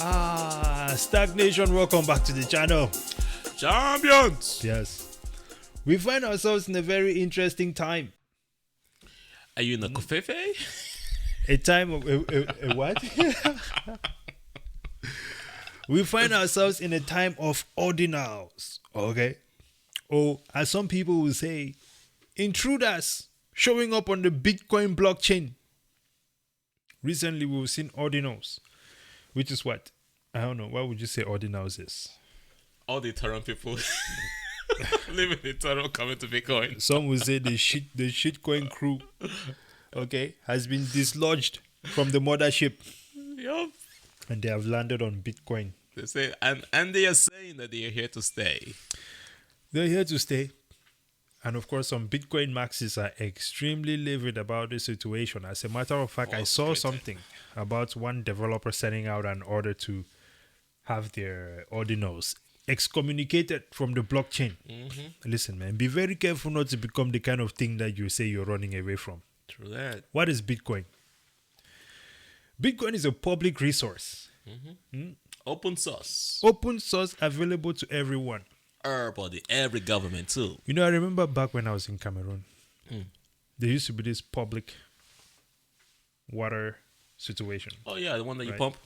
STAKK Nation, welcome back to the channel. Champions! Yes. We find ourselves in a very interesting time. Are you in the kofefe? A time of a what? We find ourselves in a time of ordinals. Okay. Or as some people will say, intruders showing up on the Bitcoin blockchain. Recently we've seen ordinals, which is what? I don't know. What would you say ordinals is? All the Ethereum people living in Ethereum coming to Bitcoin. Some would say the shitcoin crew, okay, has been dislodged from the mothership. Yup. And they have landed on Bitcoin. They say, and they are saying that they are here to stay. They're here to stay. And of course, some Bitcoin maxis are extremely livid about this situation. As a matter of fact, I saw something about one developer sending out an order to have their ordinals excommunicated from the blockchain. Listen, man, be very careful not to become the kind of thing that you say you're running away from. True that. What is Bitcoin? Bitcoin is a public resource. Open source. Open source, available to everyone. Everybody, every government too. You know, I remember back when I was in Cameroon, there used to be this public water situation. Oh yeah, the one that you Right. pump?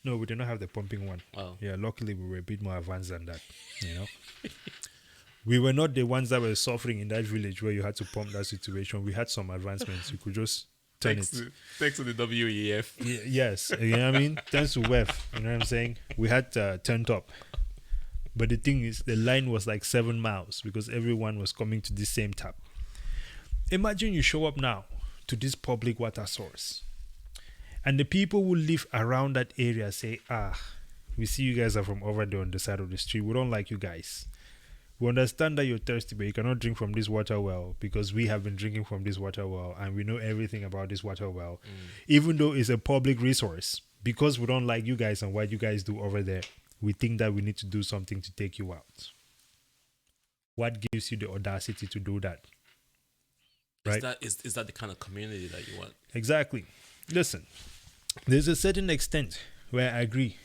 No, we did not have the pumping one. Oh. Yeah, luckily we were a bit more advanced than that, you know. We were not the ones that were suffering in that village where you had to pump that situation. We had some advancements. You could just turn Thanks it. to the WEF. Yes, you know what I mean? Thanks to WEF, you know what I'm saying? We had turned up. But the thing is, the line was like 7 miles because everyone was coming to the same tap. Imagine you show up now to this public water source, and the people who live around that area say, we see you guys are from over there on the side of the street. We don't like you guys. We understand that you're thirsty, but you cannot drink from this water well because we have been drinking from this water well and we know everything about this water well. Even though it's a public resource, because we don't like you guys and what you guys do over there, we think that we need to do something to take you out. What gives you the audacity to do that? Right? Is that the kind of community that you want? Exactly. Listen, there's a certain extent where I agree.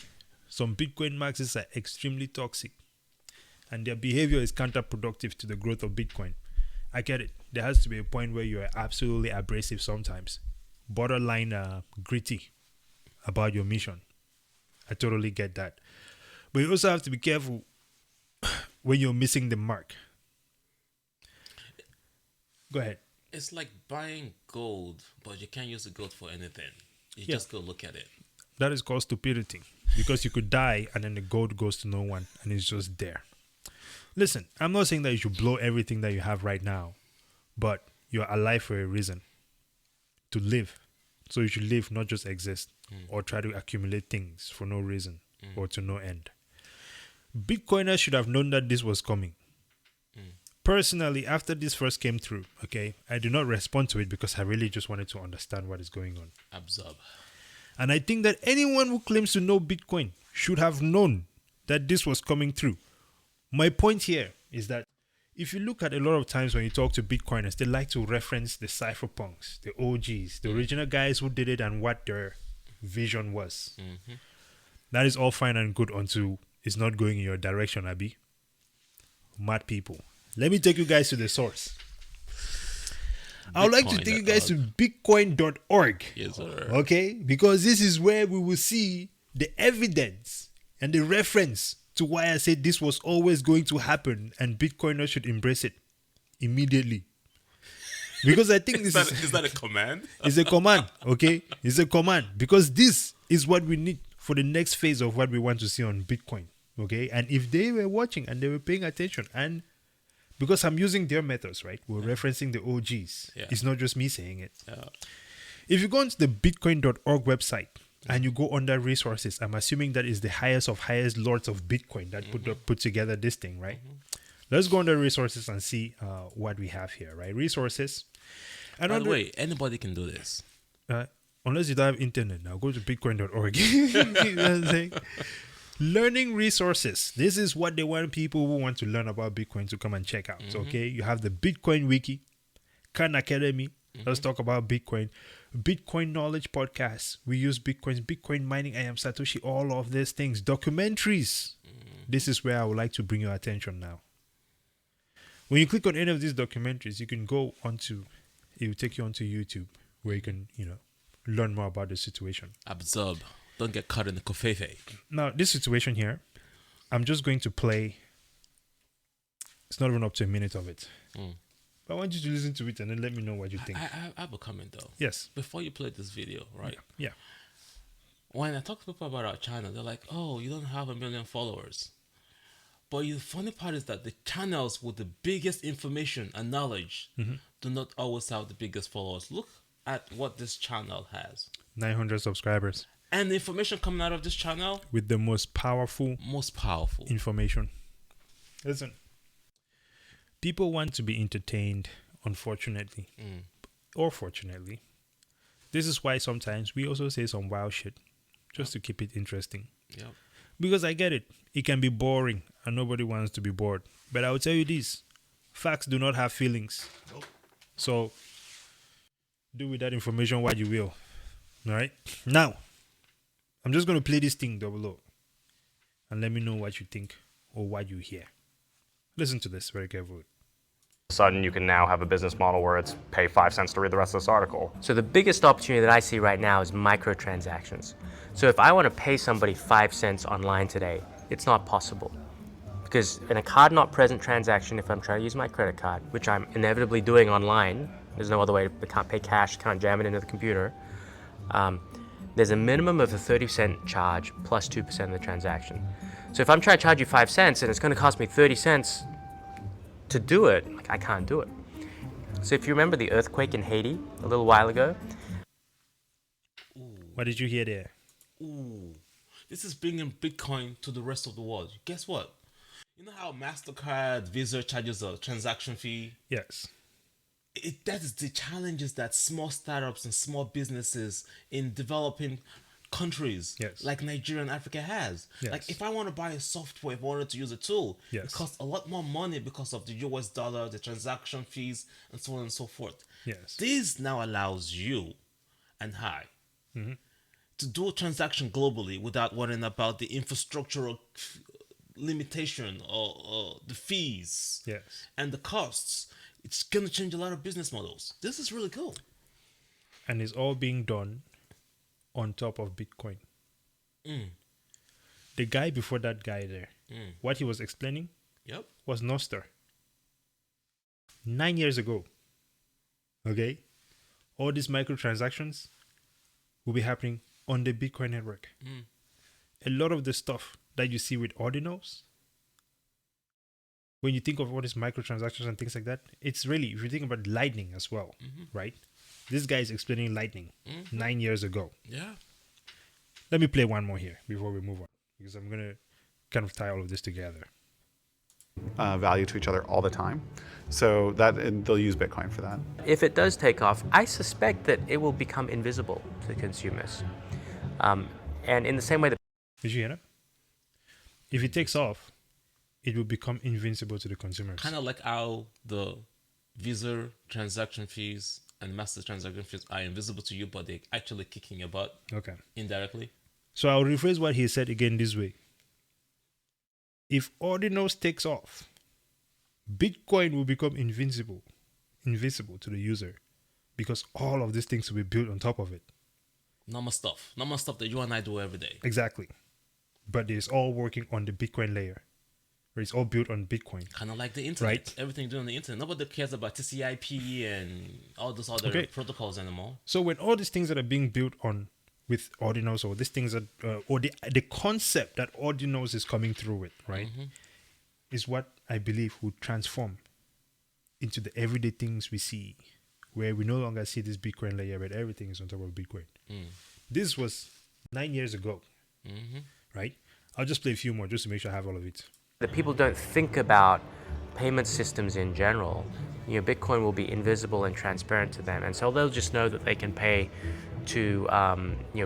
Some Bitcoin maxis are extremely toxic and their behavior is counterproductive to the growth of Bitcoin. I get it. There has to be a point where you are absolutely abrasive sometimes. Borderline gritty about your mission. I totally get that. But you also have to be careful when you're missing the mark. Go ahead. It's like buying gold, but you can't use the gold for anything. You Yeah. just go look at it. That is called stupidity. Because you could die and then the gold goes to no one and it's just there. Listen, I'm not saying that you should blow everything that you have right now, but you're alive for a reason. To live. So you should live, not just exist or try to accumulate things for no reason or to no end. Bitcoiners should have known that this was coming. Personally, after this first came through, okay, I did not respond to it because I really just wanted to understand what is going on. Absorb. And I think that anyone who claims to know Bitcoin should have known that this was coming through. My point here is that if you look at a lot of times when you talk to Bitcoiners, they like to reference the cypherpunks, the OGs, the original guys who did it and what their vision was. That is all fine and good until it's not going in your direction, Abi. Mad people. Let me take you guys to the source. I would like to take you guys to bitcoin.org. Yes, sir. Okay? Because this is where we will see the evidence and the reference to why I said this was always going to happen and Bitcoiners should embrace it immediately. Because I think Is that a command? it's a command, okay? It's a command because this is what we need for the next phase of what we want to see on Bitcoin, okay? And if they were watching and they were paying attention, and because I'm using their methods, right? We're referencing the OGs. Yeah. It's not just me saying it. Yeah. If you go onto the bitcoin.org website and you go under resources, I'm assuming that is the highest of highest lords of Bitcoin that put together this thing, right? Let's go under resources and see what we have here, right? Resources. And By the way, anybody can do this. unless you don't have internet now, go to bitcoin.org. You know what I'm saying? Learning resources. This is what they want people who want to learn about Bitcoin to come and check out. Okay, you have the Bitcoin Wiki, Khan Academy. Let's talk about Bitcoin. Bitcoin knowledge podcasts. We use Bitcoins, Bitcoin mining. I am Satoshi. All of these things. Documentaries. This is where I would like to bring your attention now. When you click on any of these documentaries, you can go onto, it will take you onto YouTube where you can, learn more about the situation. Absorb. Don't get caught in the kofefe. Now, this situation here, I'm just going to play. It's not even up to a minute of it. But I want you to listen to it and then let me know what you think. I have a comment though. Yes. Before you play this video, right? Yeah. When I talk to people about our channel, they're like, oh, you don't have 1 million followers. But the funny part is that the channels with the biggest information and knowledge do not always have the biggest followers. Look at what this channel has. 900 subscribers. And the information coming out of this channel. With the most powerful information. Listen. People want to be entertained, unfortunately. Or fortunately. This is why sometimes we also say some wild shit. Just to keep it interesting. Yep. Because I get it. It can be boring and nobody wants to be bored. But I will tell you this. Facts do not have feelings. Nope. So, do with that information what you will. Alright? Now, I'm just going to play this thing double O. And let me know what you think or what you hear. Listen to this very carefully. Sudden you can now have a business model where it's pay 5 cents to read the rest of this article. So the biggest opportunity that I see right now is microtransactions. So if I want to pay somebody 5 cents online today, it's not possible. Because in a card not present transaction, if I'm trying to use my credit card, which I'm inevitably doing online, there's no other way, I can't pay cash, can't jam it into the computer, there's a minimum of a 30% charge plus 2% of the transaction. So if I'm trying to charge you 5 cents and it's going to cost me 30 cents to do it, I can't do it. So if you remember the earthquake in Haiti a little while ago. What did you hear there? This is bringing Bitcoin to the rest of the world. Guess what? You know how MasterCard, Visa charges a transaction fee? Yes. That is the challenges that small startups and small businesses in developing countries like Nigeria and Africa has. Yes. Like if I want to buy a software, if I wanted to use a tool, Yes. it costs a lot more money because of the US dollar, the transaction fees, and so on and so forth. Yes. This now allows you and I to do a transaction globally without worrying about the infrastructural limitation or the fees and the costs. It's going to change a lot of business models. This is really cool. And it's all being done on top of Bitcoin. The guy before that guy there, what he was explaining was Nostr. 9 years ago. Okay? All these microtransactions will be happening on the Bitcoin network. A lot of the stuff that you see with Ordinals, when you think of all these microtransactions and things like that, it's really, if you think about Lightning as well, right? This guy is explaining Lightning 9 years ago. Yeah. Let me play one more here before we move on, because I'm going to kind of tie all of this together. Value to each other all the time. So that, and they'll use Bitcoin for that. If it does take off, I suspect that it will become invisible to consumers. And in the same way that... Did you hear that? If it takes off, it will become invincible to the consumers. Kind of like how the Visa transaction fees and Master transaction fees are invisible to you, but they're actually kicking your butt indirectly. So I'll rephrase what he said again this way. If Ordinals takes off, Bitcoin will become invisible to the user, because all of these things will be built on top of it. Normal stuff that you and I do every day. Exactly. But it's all working on the Bitcoin layer, where it's all built on Bitcoin. Kind of like the internet. Right. Everything done on the internet. Nobody cares about TCP and all those other protocols anymore. So when all these things that are being built on with Ordinals, or these things that, or the concept that Ordinals is coming through with, right, is what I believe will transform into the everyday things we see, where we no longer see this Bitcoin layer, but everything is on top of Bitcoin. This was 9 years ago, right? I'll just play a few more just to make sure I have all of it. That people don't think about payment systems in general. You know, Bitcoin will be invisible and transparent to them, and so they'll just know that they can pay to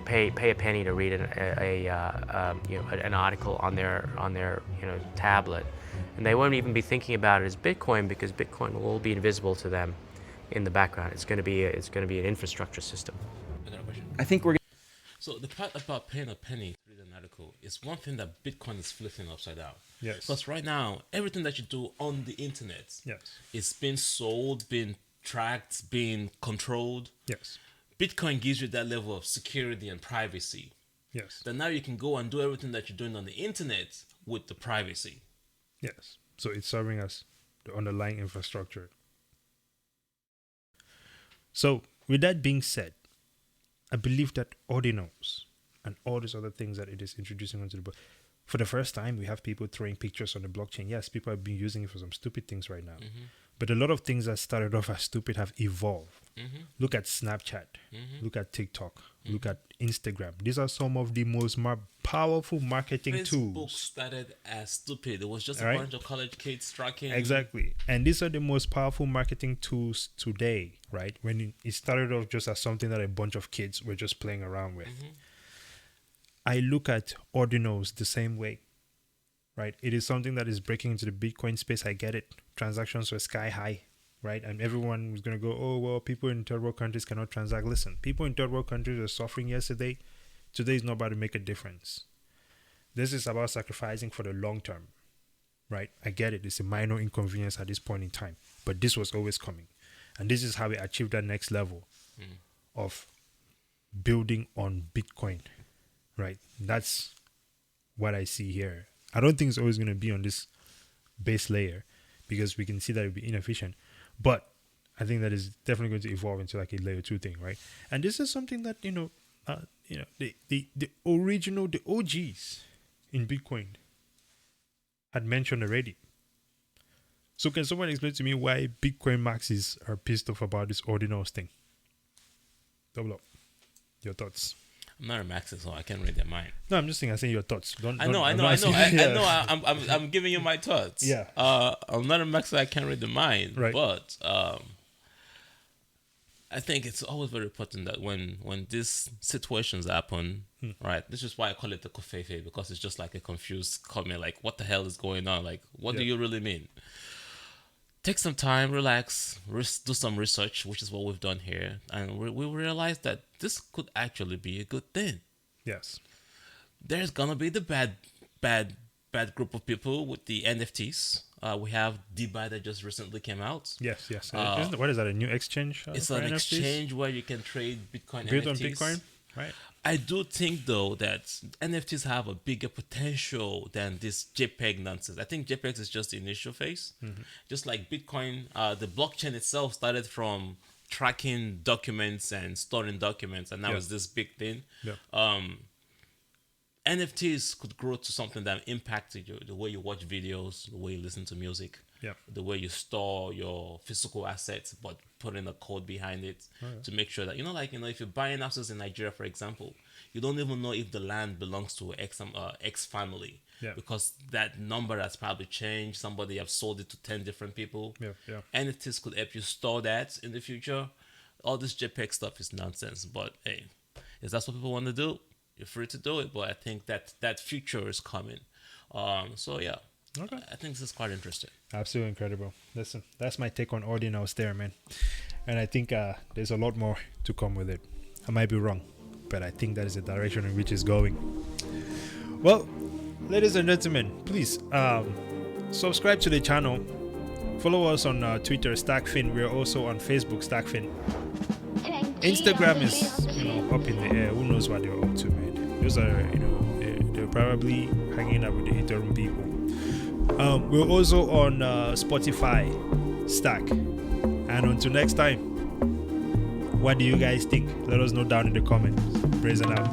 pay a penny to read an article on their tablet, and they won't even be thinking about it as Bitcoin, because Bitcoin will all be invisible to them. in the background. It's going to be an infrastructure system. I got a question. I think we're So the part about paying a penny to read an article is one thing that Bitcoin is flipping upside down. Yes. Because right now, everything that you do on the internet Yes. is being sold, being tracked, being controlled. Yes. Bitcoin gives you that level of security and privacy. Yes. That now you can go and do everything that you're doing on the internet with the privacy. Yes. So it's serving as the underlying infrastructure. So with that being said, I believe that Ordinals and all these other things that it is introducing onto the book, for the first time, we have people throwing pictures on the blockchain. Yes, people have been using it for some stupid things right now. But a lot of things that started off as stupid have evolved. Look at Snapchat. Look at TikTok. Look at Instagram. These are some of the most powerful marketing Facebook tools. started as stupid. It was just Right. a bunch of college kids tracking. Exactly. And these are the most powerful marketing tools today, right? When it started off just as something that a bunch of kids were just playing around with. I look at Ordinals the same way, right? It is something that is breaking into the Bitcoin space. I get it. Transactions were sky high, right? And everyone was going to go, oh, well, people in third world countries cannot transact. Listen, people in third world countries were suffering yesterday. Today is not about to make a difference. This is about sacrificing for the long term, right? I get it. It's a minor inconvenience at this point in time, but this was always coming. And this is how we achieve that next level of building on Bitcoin, right? That's what I see here. I don't think it's always going to be on this base layer because we can see that it'll be inefficient, but I think that is definitely going to evolve into like a layer 2 thing, right? And this is something that, the original, the OGs in Bitcoin had mentioned already. So can someone explain to me why Bitcoin maxis are pissed off about this Ordinals thing? Double up. Your thoughts. I'm not a maxist, so I can't read their mind. No, I'm just saying. I say your thoughts. I know. I'm giving you my thoughts. Yeah. I'm not a maxist. I can't read the mind. Right. But I think it's always very important that when these situations happen, right? This is why I call it the kofefe, because it's just like a confused comment. Like, what the hell is going on? Like, what do you really mean? Take some time, relax, do some research, which is what we've done here, and we realize that this could actually be a good thing. Yes. There's gonna be the bad group of people with the NFTs. We have DeBuy that just recently came out. Yes. What is that? A new exchange? It's for an NFTs? exchange where you can trade Bitcoin Built NFTs. on Bitcoin, right? I do think though that NFTs have a bigger potential than this JPEG nonsense. I think JPEGs is just the initial phase. Just like Bitcoin, the blockchain itself started from tracking documents and storing documents, and now it's this big thing. Yeah. NFTs could grow to something that impacted you, the way you watch videos, the way you listen to music, the way you store your physical assets, but put in a code behind it to make sure that, if you're buying houses in Nigeria, for example, you don't even know if the land belongs to X family because that number has probably changed. Somebody have sold it to 10 different people. NFTs could help you store that in the future. All this JPEG stuff is nonsense, but hey, if that's what people want to do, you're free to do it. But I think that future is coming. Okay. I think this is quite interesting. Absolutely incredible. Listen, that's my take on Ordinals there, man. And I think there's a lot more to come with it. I might be wrong, but I think that is the direction in which it's going. Well, ladies and gentlemen, please subscribe to the channel. Follow us on Twitter, STAKKFin. We're also on Facebook, STAKKFin. Instagram is, up in the air. Who knows what they're up to, man? Those are, they're probably hanging out with the Ethereum people. We're also on Spotify, STAKK. And until next time, what do you guys think? Let us know down in the comments. Praise and out.